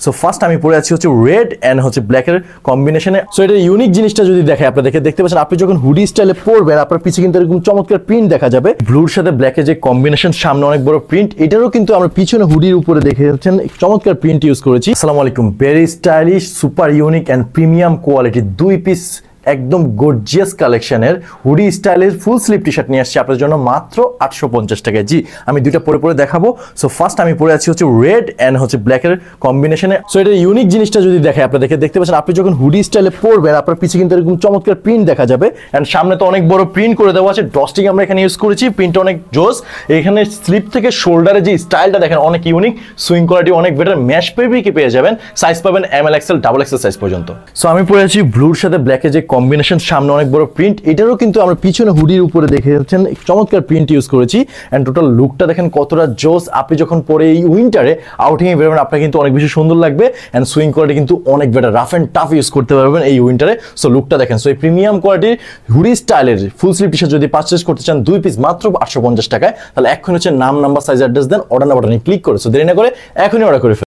So first আমি পরে আছি হচ্ছে রেড এন্ড হচ্ছে ব্ল্যাক এর কম্বিনেশনে। সো এটা ইউনিক জিনিসটা যদি দেখে আপনাদেরকে দেখতে পাচ্ছেন, আপনি যখন হুডি স্টাইলে পরবেন আপনার পিছে কিন্তু এরকম চমৎকার প্রিন্ট দেখা যাবে। ব্লুর সাথে ব্ল্যাকের যে কম্বিনেশন, সামনে অনেক বড় প্রিন্ট, এটারও কিন্তু আমরা পিছনে হুডির উপরে দেখে যাচ্ছেন চমৎকার প্রিন্ট ইউজ করেছি। আসসালামু আলাইকুম, very stylish, super unique and premium quality দুই পিস একদম গর্জিয়াস কালেকশনের হুডি স্টাইলের ফুল স্লিভ টি শার্ট নিয়ে আসছি আপনাদের জন্য মাত্র 850 টাকায়। জি, আমি দুইটা পরে দেখাবো। সো ফার্স্ট আমি পরে আছি হচ্ছে রেড এন্ড হচ্ছে ব্ল্যাক এর কম্বিনেশনে। সো এটা ইউনিক জিনিসটা যদি দেখে আপনাদেরকে দেখতে পাচ্ছেন, আপনি যখন হুডি স্টাইলে পরবেন আপনার পিছে কিন্তু এরকম চমৎকার প্রিন্ট দেখা যাবে এন্ড সামনে তো অনেক বড় প্রিন্ট করে দেওয়া আছে। ড্রস্টিং আমরা এখানে ইউজ করেছি, প্রিন্ট অনেক জোস। এখানে স্লিভ থেকে শোল্ডারে যে স্টাইলটা দেখেন অনেক ইউনিক, সুইং কোয়ালিটি অনেক বেটার, ম্যাশ ফেব্রিকে পেয়ে যাবেন। সাইজ পাবেন ML XL double XL size পর্যন্ত। সো আমি পরে আছি ব্লুর সাথে ব্ল্যাকের যে কম্বিনেশন, সামনে অনেক বড় প্রিন্ট, এটারও কিন্তু আমরা পিছনে হুডির উপরে দেখে যাচ্ছেন চমৎকার প্রিন্ট ইউজ করেছি এন্ড টোটাল লুকটা দেখেন কতটা জোস। আপনি যখন পরে এই উইন্টারে আউটিং এ বেরোবেন আপনার কিন্তু অনেক বেশি সুন্দর লাগবে এন্ড সুইং কোয়ালিটি কিন্তু অনেক better, rough and tough use করতে পারবেন এই উইন্টারে। সো লুকটা দেখেন। সো এই প্রিমিয়াম কোয়ালিটির হুডি স্টাইলের ফুল স্লিভ টি শার্ট যদি পারচেজ করতে চান দুই পিস মাত্র 850 টাকায়, তাহলে এখন হচ্ছে নাম, নাম্বার, সাইজ, অ্যাড্রেস দেন, অর্ডার না বাটনে ক্লিক করে। সো দেরি না করে এখনই অর্ডার করে